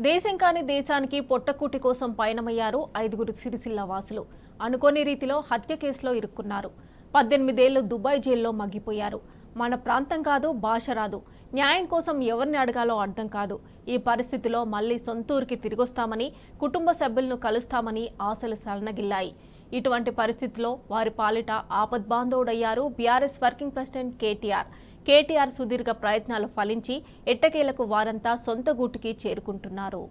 దేశం కాని దేశానికి పొట్టకూటి కోసం పయనమయ్యారు 5 సిరిసిల్ల వాసులు. అనుకోని రీతిలో హత్య కేసులో ఇరుక్కున్నారు. 18 ఏళ్లు దుబాయ్ జైల్లో మగ్గిపోయారు. మన ప్రాంతం కాదు, భాష రాదు, న్యాయం కోసం ఎవరిని అడగాలో అర్థం కాదు. ఈ పరిస్థితిలో మళ్లీ సొంతూరికి తిరిగొస్తామని, కుటుంబ సభ్యులను కలుస్తామని ఆశలు సన్నగిల్లాయి. ఇటువంటి పరిస్థితిలో వారి పాలిట ఆపద్బాంధవుడయ్యారు బీఆర్ఎస్ వర్కింగ్ ప్రెసిడెంట్ కేటీఆర్ సుదీర్ఘ ప్రయత్నాలు ఫలించి ఎట్టకేలకు వారంతా సొంత గూటికి చేరుకుంటున్నారు.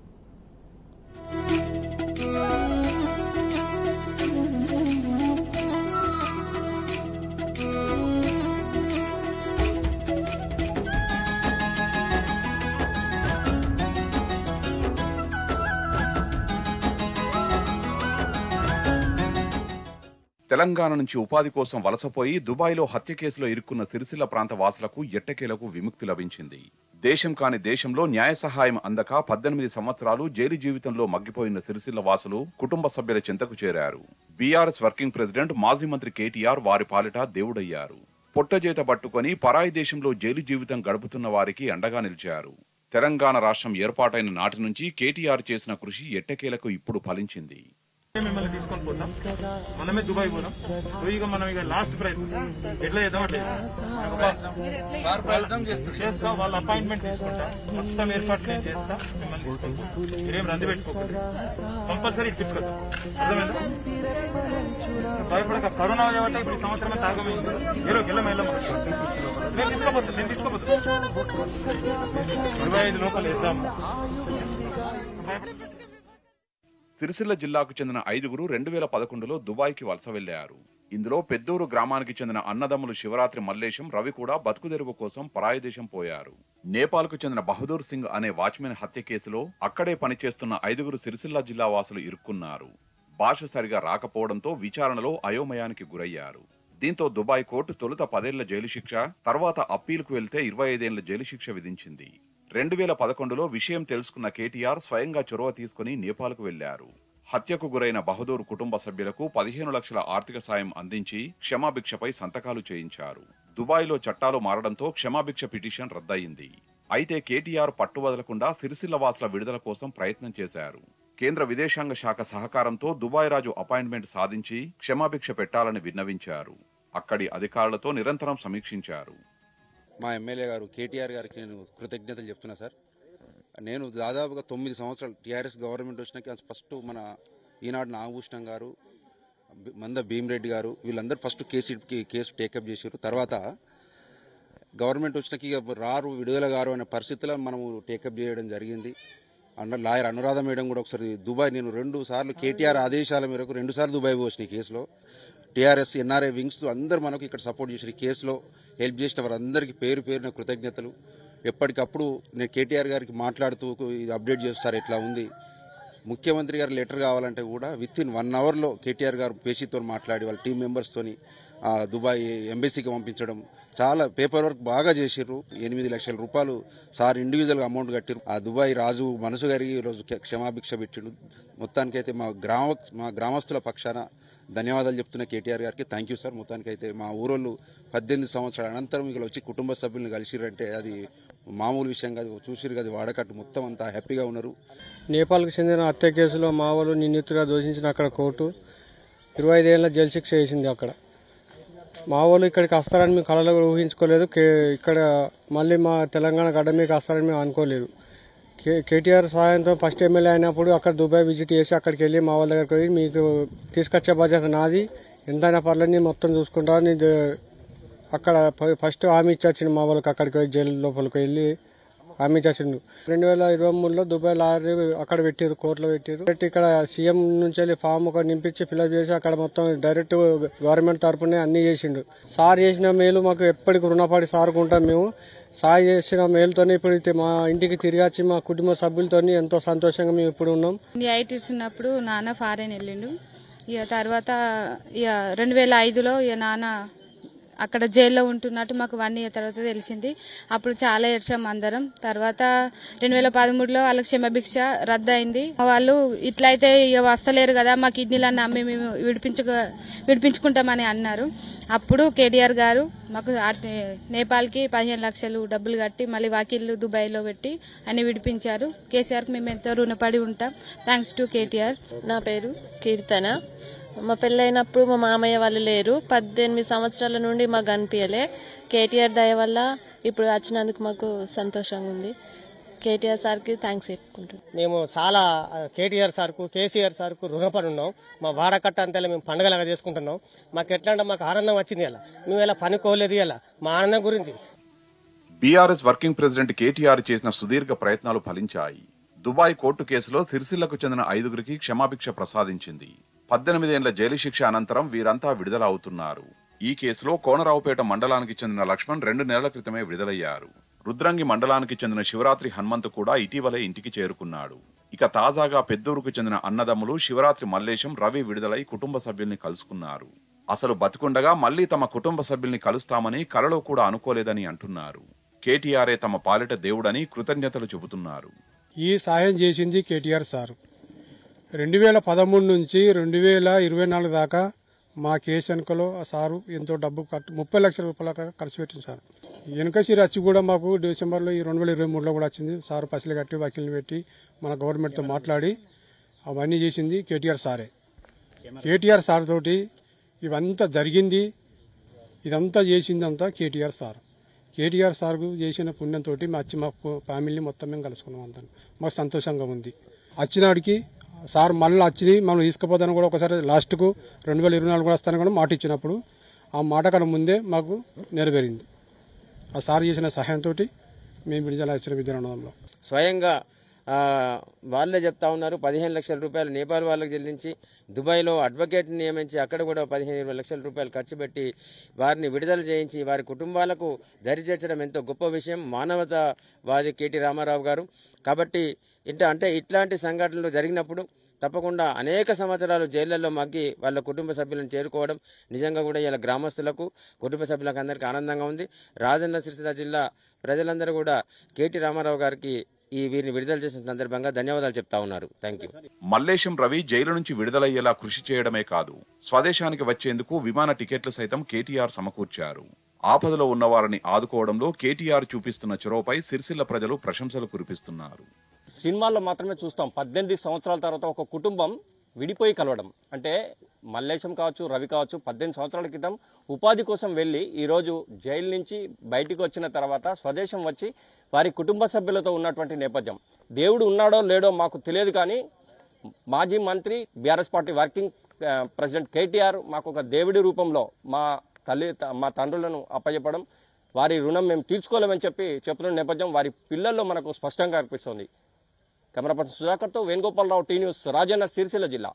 తెలంగాణ నుంచి ఉపాధి కోసం వలసపోయి దుబాయ్లో హత్య కేసులో ఇరుక్కున్న సిరిసిల్ల ప్రాంత వాసులకు ఎట్టకేలకు విముక్తి లభించింది. దేశం కాని దేశంలో న్యాయ సహాయం అందక 18 సంవత్సరాలు జైలు జీవితంలో మగ్గిపోయిన సిరిసిల్ల వాసులు కుటుంబ సభ్యుల చెంతకు చేరారు. బీఆర్ఎస్ వర్కింగ్ ప్రెసిడెంట్ మాజీ మంత్రి కేటీఆర్ వారి పాలిట దేవుడయ్యారు. పొట్టజేత పట్టుకుని పరాయి దేశంలో జైలు జీవితం గడుపుతున్న వారికి అండగా నిలిచారు. తెలంగాణ రాష్ట్రం ఏర్పాటైన నాటి నుంచి కేటీఆర్ చేసిన కృషి ఎట్టకేలకు ఇప్పుడు ఫలించింది. మిమ్మల్ని తీసుకొని పోతాం, మనమే దుబాయ్ పోదాం. ఇక మనం ఇక లాస్ట్ ప్రయత్నం ఎట్లా చేద్దామంటే చేస్తా, వాళ్ళ అపాయింట్మెంట్ తీసుకుంటా, మొత్తం ఏర్పాటు నేను చేస్తా, మిమ్మల్ని తీసుకుంటా. మీరేం రంది పెట్టుకోకూడదు, కంపల్సరీ తీసుకొద్దాం. అర్థమైందా? భయపడక. కరోనా కాబట్టి ఇప్పుడు సంవత్సరం తాగమైంది. ఏరో గిల్ల వెళ్ళమా నేను తీసుకోపోతాను 25 లోపల వేద్దాము. సిరిసిల్ల జిల్లాకు చెందిన 5 2011లో దుబాయ్కి వలస వెళ్లారు. ఇందులో పెద్దూరు గ్రామానికి చెందిన అన్నదమ్ములు శివరాత్రి మల్లేశం, రవి కూడా బతుకుదెరువు కోసం పరాయి దేశం పోయారు. నేపాల్కు చెందిన బహదూర్ సింగ్ అనే వాచ్మెన్ హత్య కేసులో అక్కడే పనిచేస్తున్న 5 సిరిసిల్ల జిల్లా వాసులు ఇరుక్కున్నారు. భాష సరిగా రాకపోవడంతో విచారణలో అయోమయానికి గురయ్యారు. దీంతో దుబాయ్ కోర్టు తొలుత 10 ఏళ్ల జైలు శిక్ష, తర్వాత అప్పీలుకు వెళ్తే 25 ఏళ్ల జైలు శిక్ష విధించింది. 2011లో విషయం తెలుసుకున్న కేటీఆర్ స్వయంగా చొరవ తీసుకుని నేపాల్కు వెళ్లారు. హత్యకు గురైన బహదూర్ కుటుంబ సభ్యులకు 15 లక్షల ఆర్థిక సాయం అందించి క్షమాభిక్షపై సంతకాలు చేయించారు. దుబాయ్లో చట్టాలు మారడంతో క్షమాభిక్ష పిటిషన్ రద్దయింది. అయితే కేటీఆర్ పట్టువదలకుండా సిరిసిల్ల వాసుల విడుదల కోసం ప్రయత్నం చేశారు. కేంద్ర విదేశాంగ శాఖ సహకారంతో దుబాయ్ రాజు అపాయింట్మెంట్ సాధించి క్షమాభిక్ష పెట్టాలని విన్నవించారు. అక్కడి అధికారులతో నిరంతరం సమీక్షించారు. మా ఎమ్మెల్యే గారు కేటీఆర్ గారికి నేను కృతజ్ఞతలు చెప్తున్నా సార్. నేను దాదాపుగా 9 సంవత్సరాలు టీఆర్ఎస్ గవర్నమెంట్ వచ్చినాక ఫస్ట్ మన ఈనాడు నాగభూషణం గారు, మంద భీమిరెడ్డి గారు వీళ్ళందరూ ఫస్ట్ కేసు టేకప్ చేశారు. తర్వాత గవర్నమెంట్ వచ్చినాక రారు విడుదల గారు అనే పరిస్థితిలో మనము టేకప్ చేయడం జరిగింది. లాయర్ అనురాధ మేడం కూడా ఒకసారి దుబాయ్, నేను 2 సార్లు కేటీఆర్ ఆదేశాల మేరకు 2 సార్లు దుబాయ్ వచ్చిన ఈ కేసులో. టీఆర్ఎస్ ఎన్ఆర్ఐ వింగ్స్ అందరూ మనకు ఇక్కడ సపోర్ట్ చేసిన కేసులో హెల్ప్ చేసిన వారందరికీ పేరు పేరున కృతజ్ఞతలు. ఎప్పటికప్పుడు నేను కేటీఆర్ గారికి మాట్లాడుతూ ఇది అప్డేట్ చేస్తారు ఎట్లా ఉంది. ముఖ్యమంత్రి గారు లెటర్ కావాలంటే కూడా విత్-ఇన్ 1 అవర్లో కేటీఆర్ గారు పేషీతో మాట్లాడి వాళ్ళ టీం మెంబర్స్తోని దుబాయ్ ఎంబసీకి పంపించడం, చాలా పేపర్ వర్క్ బాగా చేసిర్రు. 8 లక్షల రూపాయలు సార్ ఇండివిజువల్గా అమౌంట్ కట్టిరు. ఆ దుబాయ్ రాజు మనసు గారికి ఈరోజు క్షమాభిక్ష పెట్టిండు. మొత్తానికైతే మా గ్రామస్తుల పక్షాన ధన్యవాదాలు చెప్తున్న కేటీఆర్ గారికి. Thank you sir. మొత్తానికైతే మా ఊరోళ్ళు 18 సంవత్సరాల అనంతరం ఇక్కడ వచ్చి కుటుంబ సభ్యులను కలిసిరంటే అది మామూలు విషయం కాదు. చూసిరు కదా వాడకట్టు మొత్తం అంతా హ్యాపీగా ఉన్నారు. నేపాల్కు చెందిన హత్య కేసులో మా వాళ్ళు నిందితుడిగా దోషించిన అక్కడ కోర్టు 25 ఏళ్ల జైలు శిక్ష వేసింది. అక్కడ మా వాళ్ళు ఇక్కడికి వస్తారని మేము కళలో కూడా ఊహించుకోలేదు. ఇక్కడ మళ్ళీ మా తెలంగాణ గడ్డ మీకు వస్తారని మేము అనుకోలేదు. కేటీఆర్ సహాయంతో ఫస్ట్ ఎమ్మెల్యే అయినప్పుడు అక్కడ దుబాయ్ విజిట్ చేసి అక్కడికి వెళ్ళి మా వాళ్ళ దగ్గరికి పోయి మీకు తీసుకొచ్చే బాధ్యత నాది, ఎంతైనా పర్లేదు మొత్తం చూసుకుంటా అక్కడ ఫస్ట్ హామీ ఇచ్చాను. మా వాళ్ళకి అక్కడికి పోయి జైలు లోపలికి వెళ్ళి హామీ ఇచ్చాను. 2023లో దుబాయ్ లారీ అక్కడ పెట్టారు, కోర్టులో పెట్టారు. ఇక్కడ సీఎం నుంచి వెళ్ళి ఫామ్ ఒక నింపించి ఫిల్అప్ చేసి అక్కడ మొత్తం డైరెక్ట్ గవర్నమెంట్ తరఫునే అన్ని చేసిండు. సార్ చేసిన మేలు మాకు ఎప్పటికి రుణపడి సారుకుంటాం. మేము సార్ చేసిన మేలుతోనే ఇప్పుడు మా ఇంటికి తిరిగి వచ్చి మా కుటుంబ సభ్యులతో ఎంతో సంతోషంగా మేము ఇప్పుడు ఉన్నాం. ఐటీస్ ఉన్నప్పుడు నాన్న ఫారెన్ వెళ్ళిండు. ఇక తర్వాత ఇక 2005లో ఇక నాన్న అక్కడ జైల్లో ఉంటున్నట్టు మాకు 1 year తర్వాత తెలిసింది. అప్పుడు చాలా ఏడ్చాం అందరం. తర్వాత 2013లో వాళ్ళకి క్షమాభిక్ష రద్దు అయింది. వాళ్ళు ఇట్లయితే ఇక వస్తలేరు కదా, మా కిడ్నీలన్నీ అమ్మి మేము విడిపించుకుంటామని అన్నారు. అప్పుడు కేటీఆర్ గారు మాకు నేపాల్కి 15 లక్షలు డబ్బులు కట్టి మళ్ళీ వాకిళ్ళు దుబాయ్లో పెట్టి అన్ని విడిపించారు. కేసీఆర్కి మేము ఎంతో రుణపడి ఉంటాం. Thanks to KTR. నా పేరు కీర్తన. మా పెళ్ళైనప్పుడు మా మామయ్య వాళ్ళు లేరు. 18 సంవత్సరాల నుండి మాకు కనిపించలే. కేటీఆర్ దయ వల్ల ఇప్పుడు వచ్చినందుకు మాకు సంతోషంగా ఉంది. కేటీఆర్ సార్కి థ్యాంక్స్ చెప్పుకుంటున్నాం. మేము చాలా కేటీఆర్ సార్కు, కేసీఆర్ సార్కు రుణపడి ఉన్నాం. మా వాడకట్ట అంతా మేము పండుగలాగా చేసుకుంటున్నాం. మాకు ఎట్లా అంటే మాకు ఆనందం వచ్చింది. ఇలా మేము ఇలా పనుకోలేదు. ఇలా మా ఆనందం గురించి బీఆర్ఎస్ వర్కింగ్ ప్రెసిడెంట్ కేటీఆర్ చేసిన సుదీర్ఘ ప్రయత్నాలు ఫలించాయి. దుబాయ్ కోర్టు కేసులో సిరిసిల్లకు చెందిన 5గురికి క్షమాభిక్ష ప్రసాదించింది. 18 ఏళ్ల జైలు శిక్ష అనంతరం వీరంతా విడుదల అవుతున్నారు. ఈ కేసులో కోనరావుపేట మండలానికి చెందిన లక్ష్మణ్ 2 నెలల క్రితమే విడుదలయ్యారు. రుద్రంగి మండలానికి చెందిన శివరాత్రి హనుమంత్ కూడా ఇటీవలే ఇంటికి చేరుకున్నాడు. ఇక తాజాగా పెద్దూరుకు చెందిన అన్నదమ్ములు శివరాత్రి మల్లేశం, రవి విడుదలై కుటుంబ సభ్యుల్ని కలుసుకున్నారు. అసలు బతికుండగా మళ్లీ తమ కుటుంబ సభ్యుల్ని కలుస్తామని కలలో కూడా అనుకోలేదని అంటున్నారు. కేటీఆరే తమ పాలిట దేవుడని కృతజ్ఞతలు చెబుతున్నారు. ఈ సాయం చేసింది కేటీఆర్ సార్. 2013 నుంచి 2024 దాకా మా కేసు వెనుకలో ఆ సారు ఎంతో డబ్బు 30 లక్షల రూపాయల ఖర్చు పెట్టింది సార్. వెనుకసిరి వచ్చి కూడా మాకు డిసెంబర్లో 2023లో కూడా వచ్చింది. సారు పసిలు కట్టి వకీల్ని పెట్టి మన గవర్నమెంట్తో మాట్లాడి అవన్నీ చేసింది కేటీఆర్ సారే. కేటీఆర్ సార్ తోటి ఇవంతా జరిగింది. ఇదంతా చేసిందంతా కేటీఆర్ సార్. కేటీఆర్ సార్కు చేసిన పుణ్యంతో వచ్చి మా ఫ్యామిలీని మొత్తం మేము కలుసుకున్నాం. అంతా మాకు సంతోషంగా ఉంది. వచ్చినాడికి సార్ మళ్ళీ వచ్చి మనం తీసుకుపోతాను కూడా ఒకసారి లాస్ట్కు 2024 కూడా వస్తాను కూడా మాట ఇచ్చినప్పుడు ఆ మాట కన్నా ముందే మాకు నెరవేరింది. ఆ సార్ చేసిన సహాయంతో మేము విడుదల ఇచ్చిన విధానంలో స్వయంగా వాళ్ళే చెప్తా ఉన్నారు. 15 లక్షల రూపాయలు నేపాల్ వాళ్ళకి చెల్లించి దుబాయ్లో అడ్వకేట్ని నియమించి అక్కడ కూడా 15-20 లక్షల రూపాయలు ఖర్చు పెట్టి వారిని విడుదల చేయించి వారి కుటుంబాలకు దరి చేర్చడం ఎంతో గొప్ప విషయం. మానవతావాది కేటీ రామారావు గారు. కాబట్టి ఇట్లాంటి సంఘటనలు జరిగినప్పుడు తప్పకుండా అనేక సంవత్సరాలు జైళ్లలో మగ్గి వాళ్ళ కుటుంబ సభ్యులను చేరుకోవడం నిజంగా కూడా ఇలా గ్రామస్తులకు, కుటుంబ సభ్యులకు అందరికీ ఆనందంగా ఉంది. రాజన్న సిరిసిల్ల జిల్లా ప్రజలందరూ కూడా కేటీ రామారావు గారికి వీరిని విడుదల చేసిన సందర్భంగా ధన్యవాదాలు చెప్తా ఉన్నారు. Thank you. Mallesham Ravi jail నుంచి విడుదలయ్యేలా కృషి చేయడమే కాదు, స్వదేశానికి వచ్చేందుకు విమాన టికెట్లు సైతం కేటీఆర్ సమకూర్చారు. ఆపదలో ఉన్నవారిని ఆదుకోవడంలో కేటీఆర్ చూపిస్తున్న చొరవపై సిరిసిల్ల ప్రజలు ప్రశంసలు కురిపిస్తున్నారు. సినిమాల్లో మాత్రమే చూస్తాం 18 సంవత్సరాల తర్వాత ఒక కుటుంబం విడిపోయి కలవడం. అంటే మల్లేశం కావచ్చు, రవి కావచ్చు, 18 సంవత్సరాల క్రితం ఉపాధి కోసం వెళ్ళి ఈరోజు జైలు నుంచి బయటికి వచ్చిన తర్వాత స్వదేశం వచ్చి వారి కుటుంబ సభ్యులతో ఉన్నటువంటి నేపథ్యం. దేవుడు ఉన్నాడో లేడో మాకు తెలియదు, కానీ మాజీ మంత్రి BRS party working president KTR మాకు ఒక దేవుడి రూపంలో మా తండ్రులను అప్పచెప్పడం, వారి రుణం మేము తీర్చుకోలేమని చెప్తున్న నేపథ్యం వారి పిల్లల్లో మనకు స్పష్టంగా కనిపిస్తుంది. కెమెరా పర్సన్ సుధాకర్తో వేణుగోపాలరావు, టీ న్యూస్, రాజన్న సిరిసిల్ల జిల్లా.